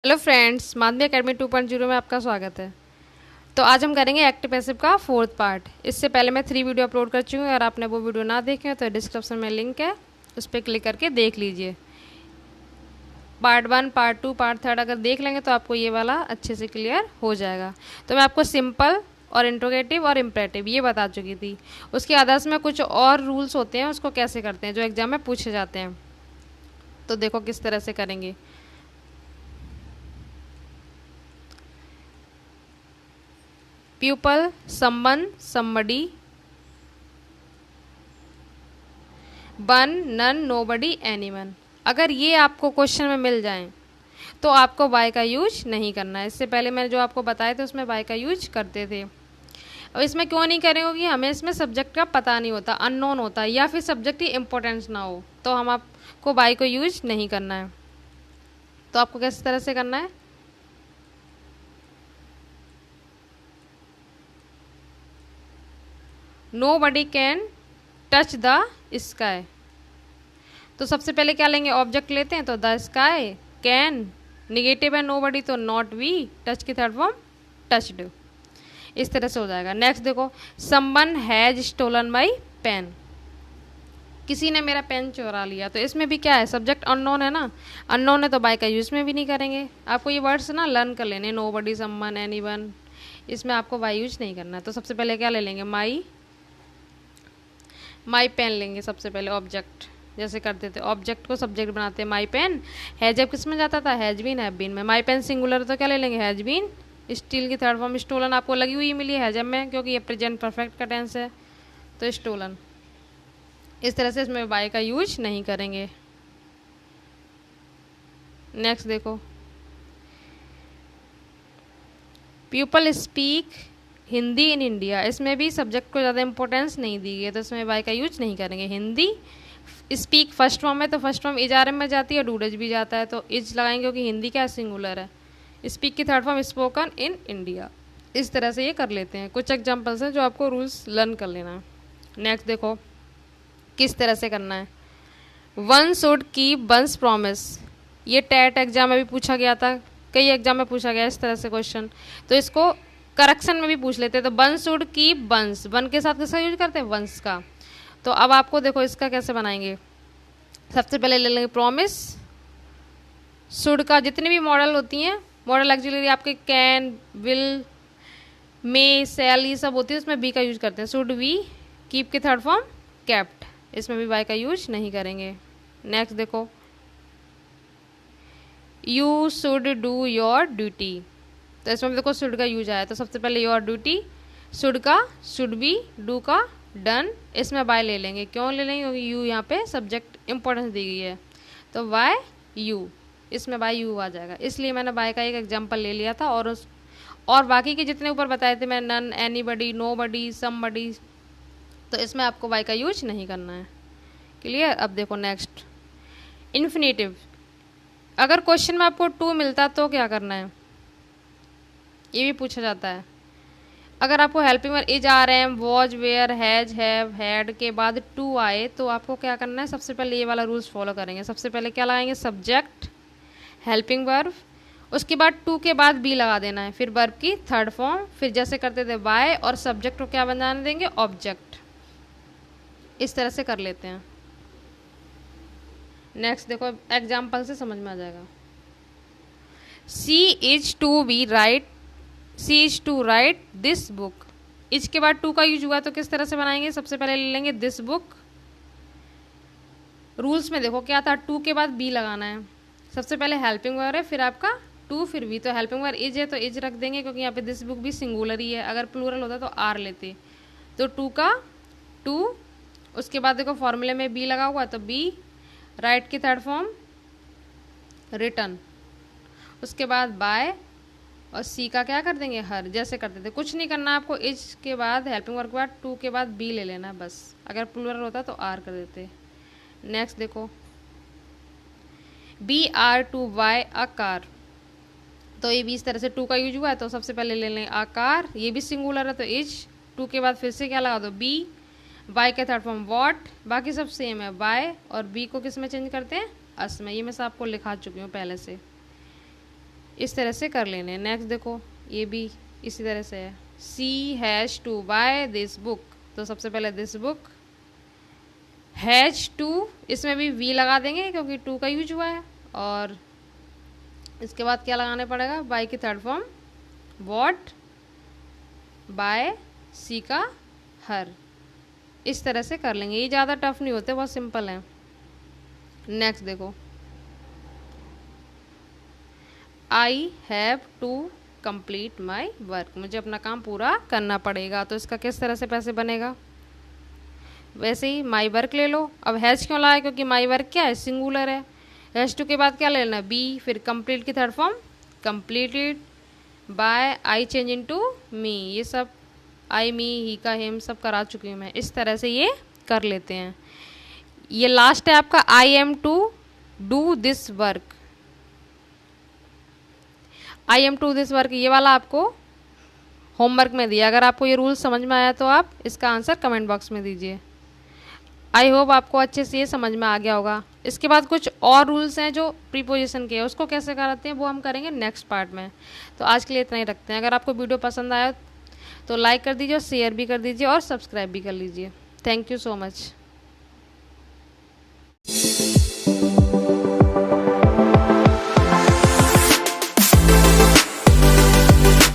Hello friends, माध्यमिक academy 2.0 में आपका स्वागत है। तो आज हम करेंगे एक्टिव पैसिव का फोर्थ पार्ट। इससे पहले मैं 3 वीडियो अपलोड कर चुकी हूँ। अगर आपने वो वीडियो ना देखे हो तो डिस्क्रिप्शन में लिंक है, उस पर क्लिक करके देख लीजिए। पार्ट 1, पार्ट 2, पार्ट 3 अगर देख लेंगे तो आपको ये वाला अच्छे से क्लियर हो जाएगा। तो मैं आपको सिंपल और इंट्रोगेटिव और इम्परेटिव ये बता चुकी थी। उसके आदर्श में कुछ और रूल्स होते हैं, उसको कैसे करते हैं जो एग्जाम में पूछे जाते हैं। तो देखो किस तरह से करेंगे। People, someone, somebody, one, none, nobody, anyone. अगर ये आपको क्वेश्चन में मिल जाएं तो आपको बाय का यूज नहीं करना है। इससे पहले मैंने जो आपको बताया था उसमें बाय का यूज करते थे। और इसमें क्यों नहीं करेंगे कि हमें इसमें सब्जेक्ट का पता नहीं होता, अननोन होता है, या फिर सब्जेक्ट की इम्पोर्टेंस ना हो, तो हम आपको बाय को यूज नहीं करना है। तो आपको किस तरह से करना है। Nobody can touch the sky. तो सबसे पहले क्या लेंगे, ऑब्जेक्ट लेते हैं। तो द स्काई कैन, निगेटिव है नोबडी तो नॉट वी, टच की थर्ड फॉर्म टच्ड। इस तरह से हो जाएगा। नेक्स्ट देखो, someone has stolen my pen. किसी ने मेरा पेन चुरा लिया। तो इसमें भी क्या है, सब्जेक्ट अननोन है ना, अननोन है तो बाय का यूज में भी नहीं करेंगे। आपको ये वर्ड्स ना लर्न कर लेने, नोबडी, समवन, एनीवन, इसमें आपको बाय यूज नहीं करना है। तो सबसे पहले क्या ले लेंगे, माई पेन लेंगे सबसे पहले। ऑब्जेक्ट जैसे करते थे, ऑब्जेक्ट को सब्जेक्ट बनाते हैं। माई पेन, हैज जब किस में जाता था, हैज बीन, हैव बीन में। माई पेन सिंगुलर तो क्या ले लेंगे, हैज बीन। स्टील की थर्ड फॉर्म स्टोलन आपको लगी हुई मिली है जब में, क्योंकि ये प्रेजेंट परफेक्ट का टेंस है, तो स्टोलन। इस तरह से इसमें बाय का यूज नहीं करेंगे। नेक्स्ट देखो, people speak Hindi in India. इसमें भी सब्जेक्ट को ज़्यादा इंपॉर्टेंस नहीं दी गई है, तो इसमें बाय का यूज नहीं करेंगे। हिंदी, स्पीक फर्स्ट फॉर्म है तो first form is are am में जाती है, डूडेज भी जाता है, तो इज लगाएंगे क्योंकि हिंदी क्या सिंगुलर है। स्पीक की third form spoken in India. इस तरह से ये कर लेते हैं। कुछ एग्जाम्पल्स हैं जो आपको रूल्स लर्न कर लेना है। नेक्स्ट देखो किस तरह से करना है। One should keep once promise. ये टेट एग्जाम में भी पूछा गया था, कई एग्जाम में पूछा गया इस तरह से क्वेश्चन, तो इसको करेक्शन में भी पूछ लेते हैं। तो one should keep once, one के साथ किसका यूज करते हैं, वंस का। तो अब आपको देखो इसका कैसे बनाएंगे। सबसे पहले ले लेंगे प्रॉमिस, शुड का जितनी भी मॉडल होती हैं, मॉडल एक्चुअली आपके कैन, विल, मे, सेल, ये सब होती है, उसमें बी का यूज करते हैं। शुड वी, कीप की थर्ड फॉर्म केप्ट, इसमें भी बाय का यूज नहीं करेंगे। नेक्स्ट देखो, you should do your duty. तो इसमें भी देखो शुड का यूज आया, तो सबसे पहले योर ड्यूटी, शुड का शुड बी, डू का डन, इसमें बाय ले लेंगे। क्यों ले लेंगे, क्योंकि यू यहाँ पे सब्जेक्ट इंपॉर्टेंस दी गई है, तो बाय यू, इसमें बाय यू आ जाएगा। इसलिए मैंने बाय का एक एग्जाम्पल ले लिया था। और बाकी के जितने ऊपर बताए थे मैं, नन, एनीबडी, नोबडी, समबडी, तो इसमें आपको बाय का यूज नहीं करना है। क्लियर। अब देखो नेक्स्ट, इन्फिनेटिव। अगर क्वेश्चन में आपको टू मिलता तो क्या करना है, ये भी पूछा जाता है। अगर आपको helping verb is, are, am, was, were, has, have, had के बाद टू आए तो आपको क्या करना है, सबसे पहले ये वाला रूल्स फॉलो करेंगे। सबसे पहले क्या लगाएंगे, सब्जेक्ट, हेल्पिंग वर्ब, उसके बाद टू के बाद बी लगा देना है, फिर वर्ब की थर्ड फॉर्म, फिर जैसे करते थे बाय, और सब्जेक्ट को क्या बनाने देंगे, ऑब्जेक्ट। इस तरह से कर लेते हैं। नेक्स्ट देखो एग्जाम्पल से समझ में आ जाएगा। C is to be right, C is to write this book. Is के बाद टू का यूज हुआ तो किस तरह से बनाएंगे, सबसे पहले ले लेंगे दिस बुक। रूल्स में देखो क्या था, टू के बाद बी लगाना है। सबसे पहले हेल्पिंग वर्ब है, फिर आपका टू, फिर बी। तो हेल्पिंग वर्ब इज है तो इज रख देंगे, क्योंकि यहाँ पे दिस बुक भी सिंगुलर ही है। अगर प्लूरल होता तो आर लेते। तो टू का टू, उसके बाद देखो फॉर्मूले में बी लगा हुआ है तो बी, राइट की थर्ड फॉर्म रिटर्न, उसके बाद बाय, और सी का क्या कर देंगे, हर, जैसे करते थे। कुछ नहीं करना आपको, इज के बाद हेल्पिंग वर्ब के बाद टू के बाद बी ले लेना है बस। अगर प्लूरल होता तो आर कर देते। नेक्स्ट देखो, be are to buy a car. तो ये भी इस तरह से टू का यूज हुआ है, तो सबसे पहले ले लें आ कार, ये भी सिंगुलर है तो इज, टू के बाद फिर से क्या लगा दो, बी, बाय के थर्ड फॉर्म वॉट, बाकी सब सेम है। बाय, और बी को किस में चेंज करते हैं, अस में। ये मैं सब आपको लिखा चुकी हूँ पहले से। इस तरह से कर लेने। नेक्स्ट देखो, ये भी इसी तरह से है। C has to buy this book, तो सबसे पहले दिस बुक, हैज टू, इसमें भी वी लगा देंगे क्योंकि टू का यूज हुआ है। और इसके बाद क्या लगाने पड़ेगा, बाय की थर्ड फॉर्म वॉट, बाय सी का हर। इस तरह से कर लेंगे, ये ज़्यादा टफ नहीं होते, बहुत सिंपल है। नेक्स्ट देखो, I have to complete my work, मुझे अपना काम पूरा करना पड़ेगा। तो इसका किस तरह से पैसे बनेगा, वैसे ही माई वर्क ले लो। अब हैज़ क्यों लाया, क्योंकि माई वर्क क्या है, सिंगुलर है। हैज़ टू के बाद क्या लेना, बी, फिर कंप्लीट की third form completed, by I change into me, ये सब आई मी ही का हिम सब करा चुकी हूँ मैं। इस तरह से ये कर लेते हैं। ये लास्ट है आपका, I am to do this work, I am to this work, ये वाला आपको होमवर्क में दिया। अगर आपको ये रूल समझ में आया तो आप इसका आंसर कमेंट बॉक्स में दीजिए। आई होप आपको अच्छे से ये समझ में आ गया होगा। इसके बाद कुछ और रूल्स हैं जो प्रीपोजिशन के, उसको कैसे कराते हैं वो हम करेंगे नेक्स्ट पार्ट में। तो आज के लिए इतना ही रखते हैं। अगर आपको वीडियो पसंद आया तो लाइक कर दीजिए और शेयर भी कर दीजिए और सब्सक्राइब भी कर लीजिए। Thank you so much.